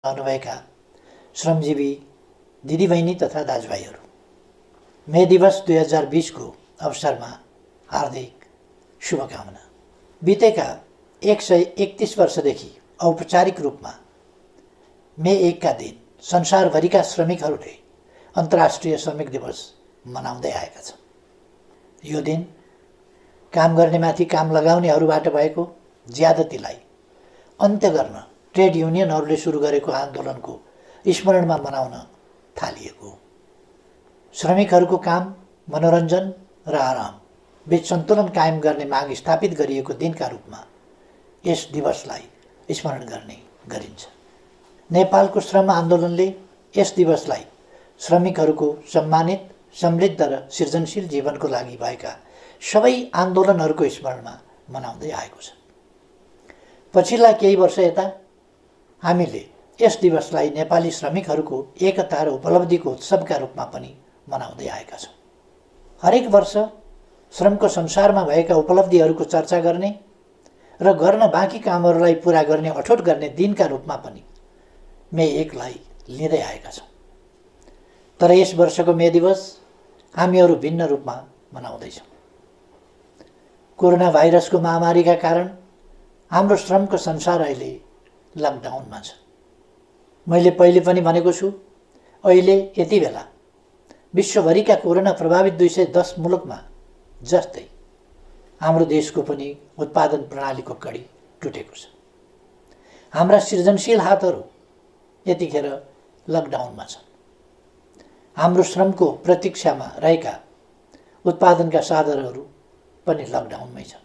रहनुभएका श्रमजीवी दिदीबहिनी तथा दाजुभाइहरू, मे दिवस 2020 को अवसरमा हार्दिक शुभकामना। बितेका 131 वर्षदेखि औपचारिक रूपमा मे 1 का दिन संसारभरिका श्रमिकहरूले अन्तर्राष्ट्रिय श्रमिक दिवस मनाउँदै आएका छन्। यो दिन काम गर्नेमाथि काम लगाउनेहरूबाट भएको ज्यादतीलाई अन्त्य गर्न ट्रेड युनियनहरूले सुरु गरेको आन्दोलनको स्मरणमा मनाउन थालिएको हो। श्रमिकहरूको काम, मनोरञ्जन र आराम बीच सन्तुलन कायम गर्ने माग स्थापित गरिएको दिनका रूपमा यस दिवसलाई स्मरण गर्ने गरिन्छ। नेपालको श्रम आन्दोलनले यस दिवसलाई श्रमिकहरूको सम्मानित, समृद्ध र सृजनशील जीवनको लागि भएका सबै आन्दोलनहरूको स्मरणमा मनाउँदै आएको छ। पछिल्ला केही वर्ष यता हामीले यस दिवसलाई नेपाली श्रमिकहरूको एकता र उपलब्धिको उत्सवका रूपमा पनि मनाउँदै आएका छौँ। हरेक वर्ष श्रमको संसारमा भएका उपलब्धिहरूको चर्चा गर्ने र गर्न बाँकी कामहरूलाई पुरा गर्ने अठोट गर्ने दिनका रूपमा पनि मे 1 लाई लिँदै आएका छौँ। तर यस वर्षको मे दिवस हामीहरू भिन्न रूपमा मनाउँदैछौँ। कोरोना भाइरसको महामारीका कारण हाम्रो श्रमको संसार अहिले लकडाउनमा छ। मैले पहिले पनि भनेको छु, अहिले यति बेला विश्वभरिका कोरोना प्रभावित 210 मुलुकमा जस्तै हाम्रो देशको पनि उत्पादन प्रणालीको कडी टुटेको छ। हाम्रा सृजनशील हातहरू यतिखेर लकडाउनमा छन्। हाम्रो श्रमको प्रतीक्षामा रहेका उत्पादनका साधनहरू पनि लकडाउनमै छन्।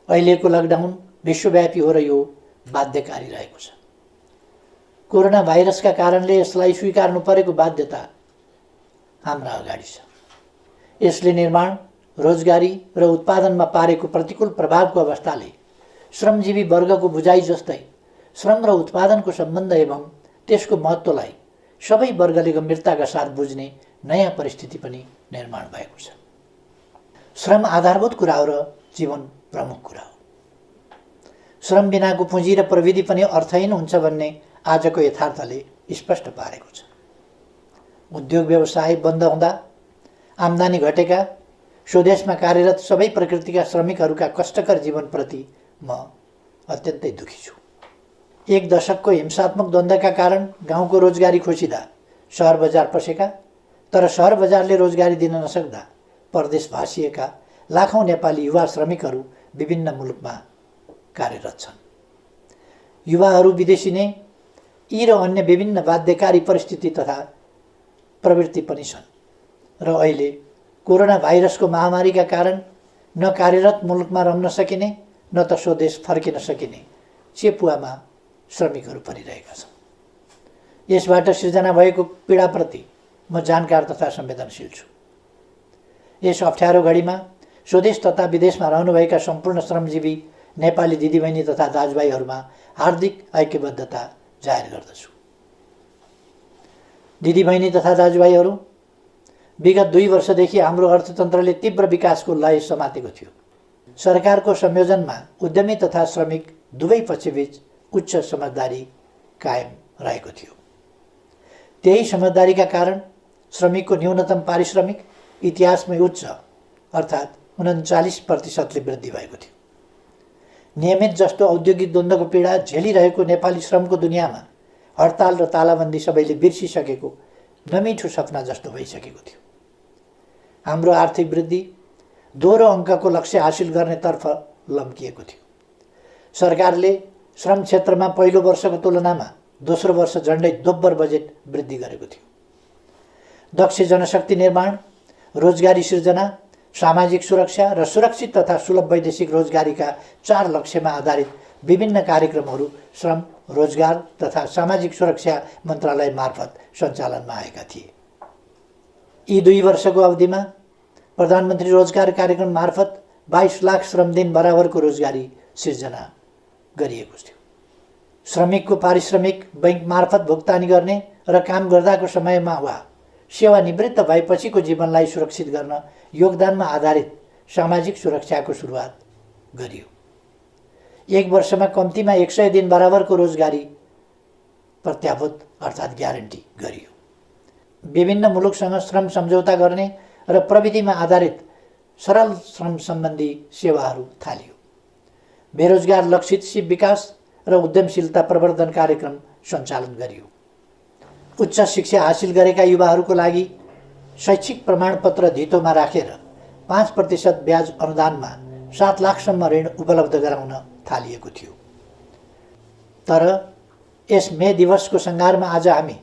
अहिलेको लकडाउन विश्वव्यापी हो र यो बाध्यकारी रहेको छ। कोरोना भाइरसका कारणले यसलाई स्वीकार्नु परेको बाध्यता हाम्रा अगाडि छ। यसले निर्माण, रोजगारी र उत्पादनमा पारेको प्रतिकूल प्रभावको अवस्थाले श्रमजीवी वर्गको बुझाइ जस्तै श्रम र उत्पादनको सम्बन्ध एवं त्यसको महत्त्वलाई सबै वर्गले गम्भीरताका साथ बुझ्ने नयाँ परिस्थिति पनि निर्माण भएको छ। श्रम आधारभूत कुरा हो र जीवन प्रमुख कुरा हो। श्रम बिनाको पुँजी र प्रविधि पनि अर्थहीन हुन्छ भन्ने आजको यथार्थले स्पष्ट पारेको छ। उद्योग व्यवसाय बन्द हुँदा आम्दानी घटेका, स्वदेशमा कार्यरत सबै प्रकृतिका श्रमिकहरूका कष्टकर जीवनप्रति म अत्यन्तै दुखी छु। 1 दशकको हिंसात्मक द्वन्द्वका कारण गाउँको रोजगारी खोसिँदा सहर बजार पसेका, तर सहर बजारले रोजगारी दिन नसक्दा परदेश भासिएका लाखौँ नेपाली युवा श्रमिकहरू विभिन्न मुलुकमा कार्यरत छन्। युवाहरू विदेशिने यी र अन्य विभिन्न बाध्यकारी परिस्थिति तथा प्रवृत्ति पनि छन् र अहिले कोरोना भाइरसको महामारीका कारण न कार्यरत मुलुकमा रहन सकिने न त स्वदेश फर्किन सकिने चेपुवामा श्रमिकहरू परिरहेका छन्। यसबाट सिर्जना भएको पीडाप्रति म जानकार तथा संवेदनशील छु। यस अप्ठ्यारो घडीमा स्वदेश तथा विदेशमा रहनुभएका सम्पूर्ण श्रमजीवी नेपाली दिदीबहिनी तथा दाजुभाइहरूमा हार्दिक ऐक्यबद्धता जाहेर गर्दछु। दिदीबहिनी तथा दाजुभाइहरू, विगत 2 वर्षदेखि हाम्रो अर्थतन्त्रले तीव्र विकासको लय समातेको थियो। सरकारको संयोजनमा उद्यमी तथा श्रमिक दुवै पक्षबीच उच्च समझदारी कायम रहेको थियो। त्यही समझदारीका कारण श्रमिकको न्यूनतम पारिश्रमिक इतिहासमै उच्च अर्थात् 39% वृद्धि भएको थियो। नियमित जस्तो औद्योगिक द्वन्द्वको पीडा झेलिरहेको नेपाली श्रमको दुनियाँमा हडताल र तालाबन्दी सबैले बिर्सिसकेको नमिठो सपना जस्तो भइसकेको थियो। हाम्रो आर्थिक वृद्धि दोहोरो अङ्कको लक्ष्य हासिल गर्नेतर्फ लम्किएको थियो। सरकारले श्रम क्षेत्रमा पहिलो वर्षको तुलनामा दोस्रो वर्ष झन्डै दोब्बर बजेट वृद्धि गरेको थियो। दक्ष जनशक्ति निर्माण, रोजगारी सृजना, सामाजिक सुरक्षा र सुरक्षित तथा सुलभ वैदेशिक रोजगारीका 4 लक्ष्यमा आधारित विभिन्न कार्यक्रमहरू श्रम, रोजगार तथा सामाजिक सुरक्षा मन्त्रालय मार्फत सञ्चालनमा आएका थिए। यी 2 वर्षको अवधिमा प्रधानमन्त्री रोजगार कार्यक्रम मार्फत 22 लाख श्रम दिन बराबरको रोजगारी सिर्जना गरिएको थियो। श्रमिकको पारिश्रमिक बैंक मार्फत भुक्तानी गर्ने र काम गर्दाको समयमा वा सेवानिवृत्त भएपछिको जीवनलाई सुरक्षित गर्न योगदानमा आधारित सामाजिक सुरक्षाको सुरुवात गरियो। 1 वर्षमा कम्तीमा 100 दिन बराबरको रोजगारी प्रत्याभूत अर्थात् ग्यारेन्टी गरियो। विभिन्न मुलुकसँग श्रम सम्झौता गर्ने र प्रविधिमा आधारित सरल श्रम सम्बन्धी सेवाहरू थालियो। बेरोजगार लक्षित सिप विकास र उद्यमशीलता प्रवर्धन कार्यक्रम सञ्चालन गरियो। उच्च शिक्षा हासिल गरेका युवाहरूको लागि शैक्षिक प्रमाणपत्र धितोमा राखेर 5% ब्याज अनुदानमा 7 लाखसम्म ऋण उपलब्ध गराउन थालिएको थियो। तर यस मे दिवसको सङ्घारमा आज हामी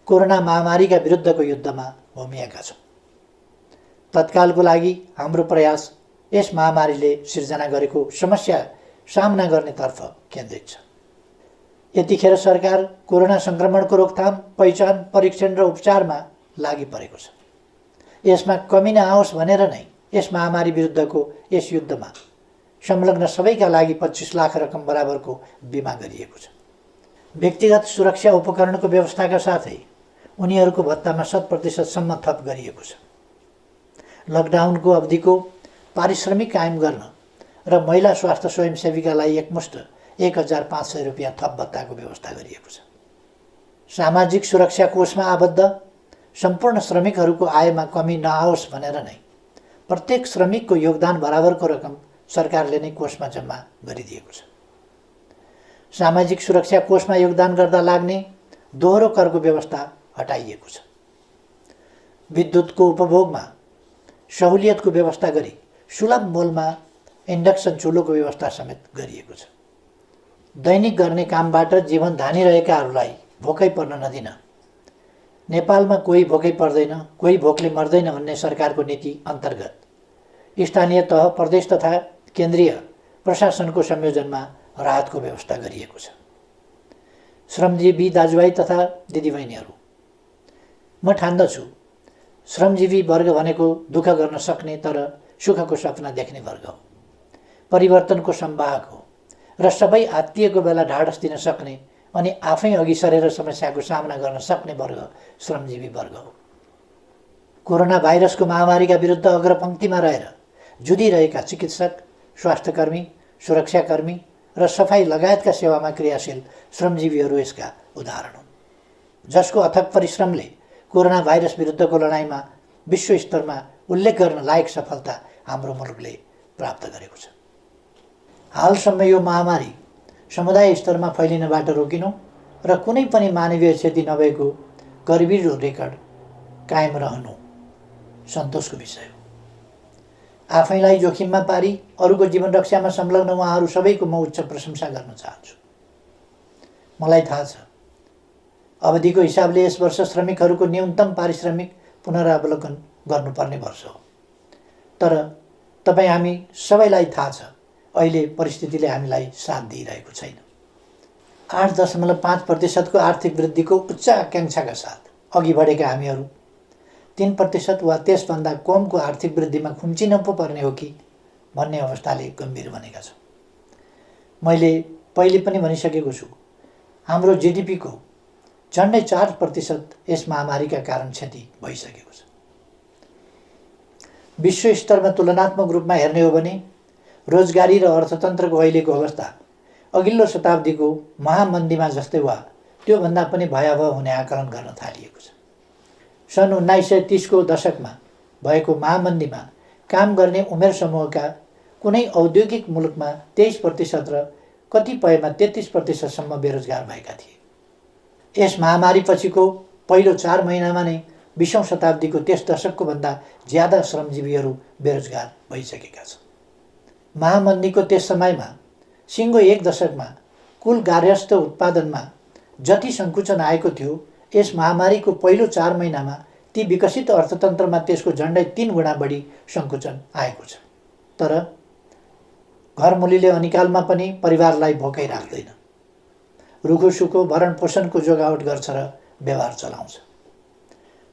कोरोना महामारीका विरुद्धको युद्धमा होमिएका छौँ। तत्कालको लागि हाम्रो प्रयास यस महामारीले सिर्जना गरेको समस्या सामना गर्नेतर्फ केन्द्रित छ। यतिखेर सरकार कोरोना सङ्क्रमणको रोकथाम, पहिचान, परीक्षण र उपचारमा लागि परेको छ। यसमा कमी नआओस् भनेर नै यस महामारी विरुद्धको यस युद्धमा संलग्न सबैका लागि 25 लाख रकम बराबरको बिमा गरिएको छ। व्यक्तिगत सुरक्षा उपकरणको व्यवस्थाका साथै उनीहरूको भत्तामा 100% सम्म थप गरिएको छ। लकडाउनको अवधिको पारिश्रमिक कायम गर्न र महिला स्वास्थ्य स्वयंसेवीकालाई एकमुष्ट 1500 रुपियाँ थप भत्ताको व्यवस्था गरिएको छ। सामाजिक सुरक्षा कोषमा आबद्ध सम्पूर्ण श्रमिकहरूको आयमा कमी नआओस् भनेर नै प्रत्येक श्रमिकको योगदान बराबरको रकम सरकारले नै कोषमा जम्मा गरिदिएको छ। सामाजिक सुरक्षा कोषमा योगदान गर्दा लाग्ने दोहोरो करको व्यवस्था हटाइएको छ। विद्युतको उपभोगमा सहुलियतको व्यवस्था गरी सुलभ मूल्यमा इन्डक्सन चुलोको व्यवस्था समेत गरिएको छ। दैनिक गर्ने कामबाट जीवन धानिरहेकाहरूलाई भोकै पर्न नदिन, नेपालमा कोही भोकै पर्दैन, कोही भोकले मर्दैन भन्ने सरकारको नीति अन्तर्गत स्थानीय तह, प्रदेश तथा केन्द्रीय प्रशासनको संयोजनमा राहतको व्यवस्था गरिएको छ। श्रमजीवी दाजुभाइ तथा दिदीबहिनीहरू, म ठान्दछु श्रमजीवी वर्ग भनेको दुःख गर्न सक्ने तर सुखको सपना देख्ने वर्ग हो, परिवर्तनको संवाहक हो र सबै आत्तिएको बेला ढाडस दिन सक्ने अनि आफै अघि सरेर समस्याको सामना गर्न सक्ने वर्ग श्रमजीवी वर्ग हो। कोरोना भाइरसको महामारीका विरुद्ध अग्रपङ्क्तिमा रहेर जुधिरहेका चिकित्सक, स्वास्थ्यकर्मी, सुरक्षाकर्मी र सफाई लगायतका सेवामा क्रियाशील श्रमजीवीहरू यसका उदाहरण हुन्, जसको अथक परिश्रमले कोरोना भाइरस विरुद्धको लडाइँमा विश्व स्तरमा उल्लेख गर्न लायक सफलता हाम्रो मुलुकले प्राप्त गरेको छ। हालसम्म यो महामारी समुदाय स्तरमा फैलिनबाट रोकिनु र कुनै पनि मानवीय क्षति नभएको गरिबीको रेकर्ड कायम रहनु सन्तोषको विषय हो। आफैलाई जोखिममा पारी अरूको जीवन रक्षामा संलग्न उहाँहरू सबैको म उच्च प्रशंसा गर्न चाहन्छु। मलाई थाहा छ अवधिको हिसाबले यस वर्ष श्रमिकहरूको न्यूनतम पारिश्रमिक पुनरावलोकन गर्नुपर्ने वर्ष हो, तर तपाईँ हामी सबैलाई थाहा छ अहिले परिस्थितिले हामीलाई साथ दिइरहेको छैन। 8.5% आर्थिक वृद्धिको उच्च आकाङ्क्षाका साथ अघि बढेका हामीहरू 3% वा त्यसभन्दा कमको आर्थिक वृद्धिमा खुम्चिन पो पर्ने हो कि भन्ने अवस्थाले गम्भीर बनेका छौँ। मैले पहिले पनि भनिसकेको छु, हाम्रो जिडिपीको झन्डै 4% यस महामारीका कारण क्षति भइसकेको छ। विश्व स्तरमा तुलनात्मक रूपमा हेर्ने हो भने रोजगारी र अर्थतन्त्रको अहिलेको अवस्था अघिल्लो शताब्दीको महामन्दीमा जस्तै वा त्योभन्दा पनि भयावह हुने आकलन गर्न थालिएको छ। सन् 1930को दशकमा भएको महामन्दीमा काम गर्ने उमेर समूहका कुनै औद्योगिक मुलुकमा 23% र कतिपयमा 33% बेरोजगार भएका थिए। यस महामारी पछिको पहिलो 4 महिनामा नै 20औं शताब्दीको त्यस दशकको भन्दा ज्यादा श्रमजीवीहरू बेरोजगार भइसकेका छन्। महामन्दीको त्यस समयमा सिङ्गो 1 दशकमा कुल गार्हस्थ्य उत्पादनमा जति सङ्कुचन आएको थियो, यस महामारीको पहिलो 4 महिनामा ती विकसित अर्थतन्त्रमा त्यसको झन्डै 3 गुणा बढी सङ्कुचन आएको छ। तर घरमुलीले अनिकालमा पनि परिवारलाई भोकै राख्दैन, रुखो सुखो भरण पोषणको जोगावट गर्छ र व्यवहार चलाउँछ।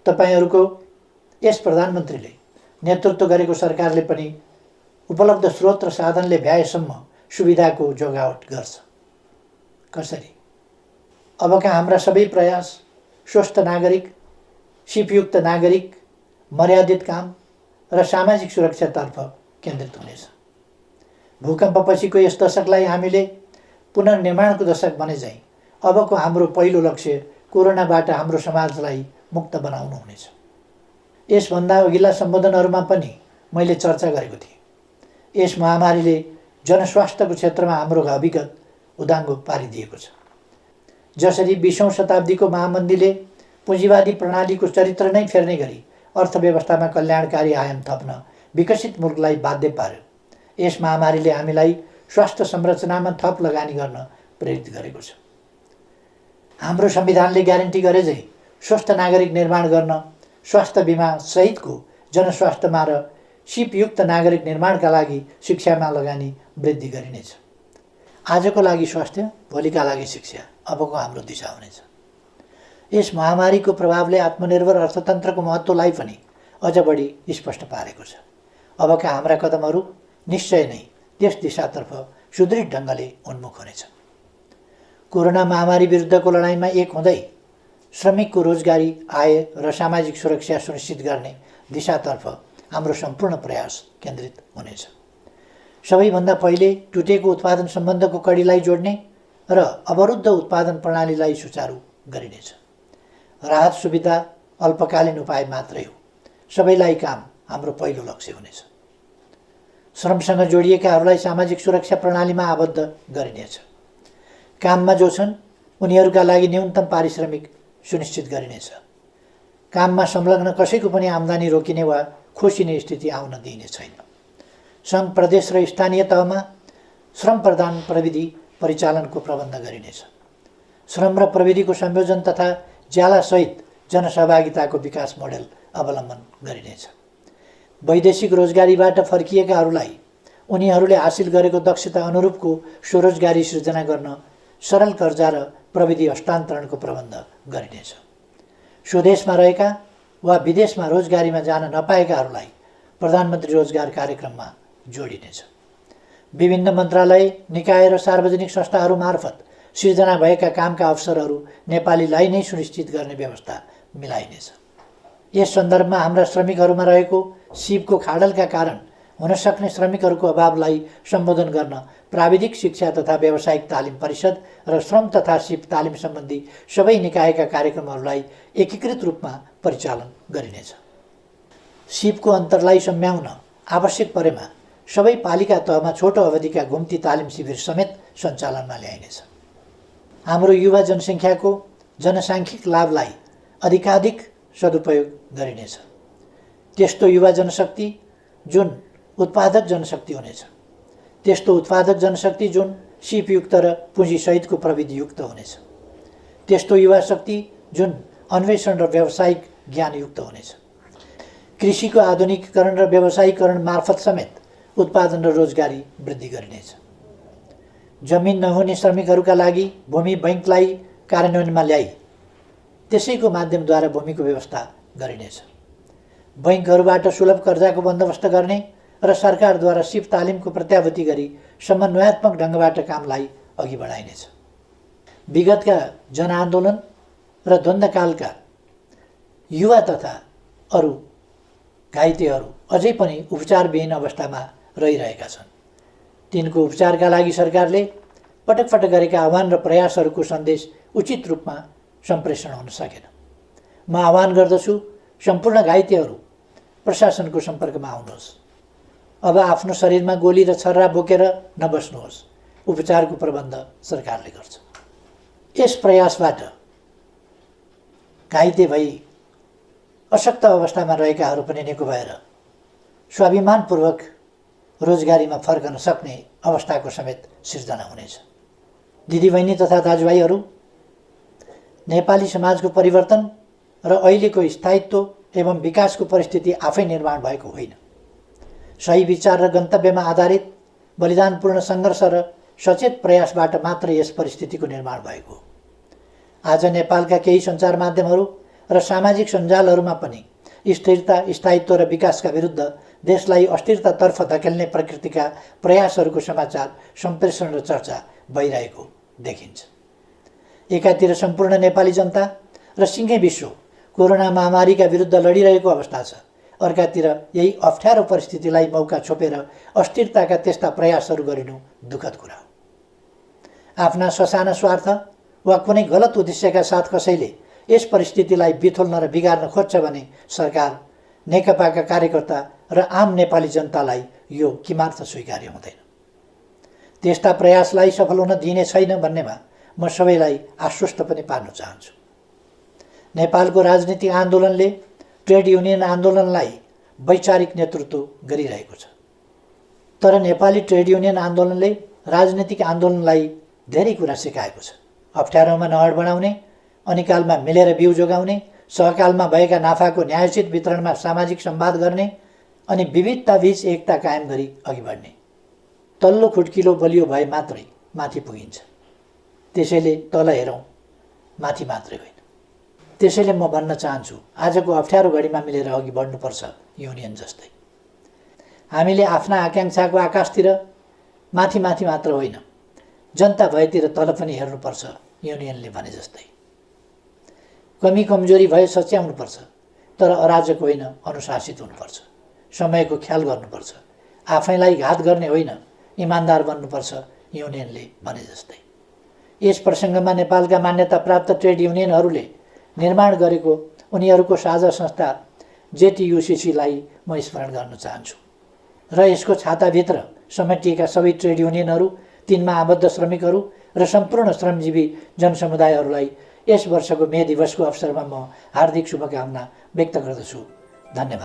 तपाईँहरूको यस प्रधानमन्त्रीले नेतृत्व गरेको सरकारले पनि उपलब्ध स्रोत र साधनले भ्याएसम्म सुविधाको जोगावट गर्छ। कसरी? अबका हाम्रा सबै प्रयास स्वस्थ नागरिक, सिपयुक्त नागरिक, मर्यादित काम र सामाजिक सुरक्षातर्फ केन्द्रित हुनेछ। भूकम्पपछिको यस दशकलाई हामीले पुनर्निर्माणको दशक बने झैँ अबको हाम्रो पहिलो लक्ष्य कोरोनाबाट हाम्रो समाजलाई मुक्त बनाउनु हुनेछ। यसभन्दा अघिल्ला सम्बोधनहरूमा पनि मैले चर्चा गरेको थिएँ। यस महामारीले जनस्वास्थ्यको क्षेत्रमा हाम्रो अभिगत उदाङ्गो पारिदिएको छ। जसरी 20औं शताब्दीको महामन्दीले पुँजीवादी प्रणालीको चरित्र नै फेर्ने गरी अर्थव्यवस्थामा कल्याणकारी आयाम थप्न विकसित मुलुकलाई बाध्य पार्यो, यस महामारीले हामीलाई स्वास्थ्य संरचनामा थप लगानी गर्न प्रेरित गरेको छ। हाम्रो संविधानले ग्यारेन्टी गरे झै स्वस्थ नागरिक निर्माण गर्न स्वास्थ्य बिमा सहितको जनस्वास्थ्यमा र सिपयुक्त नागरिक निर्माणका लागि शिक्षामा लगानी वृद्धि गरिनेछ। आजको लागि स्वास्थ्य, भोलिका लागि शिक्षा अबको हाम्रो दिशा हुनेछ। यस महामारीको प्रभावले आत्मनिर्भर अर्थतन्त्रको महत्त्वलाई पनि अझ बढी स्पष्ट पारेको छ। अबका हाम्रा कदमहरू निश्चय नै त्यस दिशातर्फ सुदृढ ढङ्गले उन्मुख हुनेछ। कोरोना महामारी विरुद्धको लडाइँमा एक हुँदै श्रमिकको रोजगारी, आय र सामाजिक सुरक्षा सुनिश्चित गर्ने दिशातर्फ हाम्रो सम्पूर्ण प्रयास केन्द्रित हुनेछ। सबैभन्दा पहिले टुटेको उत्पादन सम्बन्धको कडीलाई जोड्ने र अवरुद्ध उत्पादन प्रणालीलाई सुचारू गरिनेछ। राहत सुविधा अल्पकालीन उपाय मात्रै हो, सबैलाई काम हाम्रो पहिलो लक्ष्य हुनेछ। श्रमसँग जोडिएकाहरूलाई सामाजिक सुरक्षा प्रणालीमा आबद्ध गरिनेछ। काममा जो छन् उनीहरूका लागि न्यूनतम पारिश्रमिक सुनिश्चित गरिनेछ। काममा संलग्न कसैको पनि आम्दानी रोकिने वा खोसिने स्थिति आउन दिइने छैन। सङ्घ, प्रदेश र स्थानीय तहमा श्रम प्रदान प्रविधि परिचालनको प्रबन्ध गरिनेछ। श्रम र प्रविधिको संयोजन तथा ज्यालासहित जनसहभागिताको विकास मोडेल अवलम्बन गरिनेछ। वैदेशिक रोजगारीबाट फर्किएकाहरूलाई उनीहरूले हासिल गरेको दक्षता अनुरूपको स्वरोजगारी सृजना गर्न सरल कर्जा र प्रविधि हस्तान्तरणको प्रबन्ध गरिनेछ। स्वदेशमा रहेका वा विदेशमा रोजगारीमा जान नपाएकाहरूलाई प्रधानमन्त्री रोजगार कार्यक्रममा जोडिनेछ। विभिन्न मन्त्रालय, निकाय र सार्वजनिक संस्थाहरू मार्फत सिर्जना भएका कामका अवसरहरू नेपालीलाई नै सुनिश्चित गर्ने व्यवस्था मिलाइनेछ। यस सन्दर्भमा हाम्रा श्रमिकहरूमा रहेको सिपको खाडलका कारण हुन सक्ने श्रमिकहरूको अभावलाई सम्बोधन गर्न प्राविधिक शिक्षा तथा व्यावसायिक तालिम परिषद र श्रम तथा सिप तालिम सम्बन्धी सबै निकायका कार्यक्रमहरूलाई एकीकृत रूपमा परिचालन गरिनेछ। सिपको अन्तरलाई सम्याउन आवश्यक परेमा सबै पालिका तहमा छोटो अवधिका घुम्ती तालिम शिविर समेत सञ्चालनमा ल्याइनेछ। हाम्रो युवा जनसङ्ख्याको जनसाङ्ख्यिक लाभलाई अधिकाधिक सदुपयोग गरिनेछ। त्यस्तो युवा जनशक्ति जुन उत्पादक जनशक्ति हुनेछ, त्यस्तो उत्पादक जनशक्ति जुन सिपयुक्त र पुँजीसहितको प्रविधियुक्त हुनेछ, त्यस्तो युवा शक्ति जुन अन्वेषण र व्यावसायिक ज्ञानयुक्त हुनेछ। कृषिको आधुनिकीकरण र व्यावसायीकरण मार्फत समेत उत्पादन र रोजगारी वृद्धि गरिनेछ। जमिन नहुने श्रमिकहरूका लागि भूमि बैङ्कलाई कार्यान्वयनमा ल्याई त्यसैको माध्यमद्वारा भूमिको व्यवस्था गरिनेछ। बैङ्कहरूबाट सुलभ कर्जाको बन्दोबस्त गर्ने र सरकारद्वारा सिप तालिमको प्रत्याभूति गरी समन्वयात्मक ढङ्गबाट कामलाई अघि बढाइनेछ। विगतका जनआन्दोलन र द्वन्द्वकालका युवा तथा अरू घाइतेहरू अझै पनि उपचारविहीन अवस्थामा रहिरहेका छन्। तिनको उपचारका लागि सरकारले पटक पटक गरेका आह्वान र प्रयासहरूको सन्देश उचित रूपमा सम्प्रेषण हुन सकेन। म आह्वान गर्दछु सम्पूर्ण घाइतेहरू प्रशासनको सम्पर्कमा आउनुहोस्। अब आफ्नो शरीरमा गोली र छर्रा बोकेर नबस्नुहोस्। उपचारको प्रबन्ध सरकारले गर्छ। यस प्रयासबाट घाइते भई अशक्त अवस्थामा रहेकाहरू पनि निको भएर स्वाभिमानपूर्वक रोजगारीमा फर्कन सक्ने अवस्थाको समेत सिर्जना हुनेछ। दिदीबहिनी तथा दाजुभाइहरू, नेपाली समाजको परिवर्तन र अहिलेको स्थायित्व एवं विकासको परिस्थिति आफै निर्माण भएको होइन। सही विचार र गन्तव्यमा आधारित बलिदानपूर्ण सङ्घर्ष र सचेत प्रयासबाट मात्र यस परिस्थितिको निर्माण भएको हो। आज नेपालका केही सञ्चार माध्यमहरू र सामाजिक सञ्जालहरूमा पनि स्थिरता, स्थायित्व र विकासका विरुद्ध देशलाई अस्थिरतातर्फ धकेल्ने प्रकृतिका प्रयासहरूको समाचार सम्प्रेषण र चर्चा भइरहेको देखिन्छ। एकातिर सम्पूर्ण नेपाली जनता र सिङ्गै विश्व कोरोना महामारीका विरुद्ध लडिरहेको अवस्था छ, अर्कातिर यही अप्ठ्यारो परिस्थितिलाई मौका छोपेर अस्थिरताका त्यस्ता प्रयासहरू गरिनु दुःखद कुरा हो। आफ्ना ससाना स्वार्थ वा कुनै गलत उद्देश्यका साथ कसैले यस परिस्थितिलाई बिथोल्न र बिगार्न खोज्छ भने सरकार, नेकपाका कार्यकर्ता र आम नेपाली जनतालाई यो किमार्थ स्वीकार्य हुँदैन। त्यस्ता प्रयासलाई सफल हुन दिइने छैन भन्नेमा म सबैलाई आश्वस्त पनि पार्न चाहन्छु। नेपालको राजनीतिक आन्दोलनले ट्रेड युनियन आन्दोलनलाई वैचारिक नेतृत्व गरिरहेको छ, तर नेपाली ट्रेड युनियन आन्दोलनले राजनीतिक आन्दोलनलाई धेरै कुरा सिकाएको छ। अप्ठ्यारोमा नहड बनाउने, अनिकालमा मिलेर बिउ जोगाउने, सहकालमा भएका नाफाको न्यायोचित वितरणमा सामाजिक संवाद गर्ने अनि विविधताबीच एकता कायम गरी अघि बढ्ने। तल्लो खुड्किलो बलियो भए मात्रै माथि पुगिन्छ। त्यसैले तल हेरौँ, माथि मात्रै होइन। त्यसैले म भन्न चाहन्छु, आजको अप्ठ्यारो घडीमा मिलेर अघि बढ्नुपर्छ युनियन जस्तै। हामीले आफ्ना आकाङ्क्षाको आकाशतिर माथि माथि मात्र होइन, जनता भएतिर तल पनि हेर्नुपर्छ युनियनले भने जस्तै। कमी कमजोरी भए सच्याउनुपर्छ, तर अराजक होइन, अनुशासित हुनुपर्छ। समयको ख्याल गर्नुपर्छ, आफैलाई घात गर्ने होइन, इमान्दार बन्नुपर्छ युनियनले भने जस्तै। यस प्रसङ्गमा नेपालका मान्यता प्राप्त ट्रेड युनियनहरूले निर्माण गरेको उनीहरूको साझा संस्था जेटियुसीलाई म स्मरण गर्न चाहन्छु र यसको छाताभित्र समेटिएका सबै ट्रेड युनियनहरू, तिनमा आबद्ध श्रमिकहरू र सम्पूर्ण श्रमजीवी जनसमुदायहरूलाई यस वर्षको मे दिवसको अवसरमा म हार्दिक शुभकामना व्यक्त गर्दछु। धन्यवाद।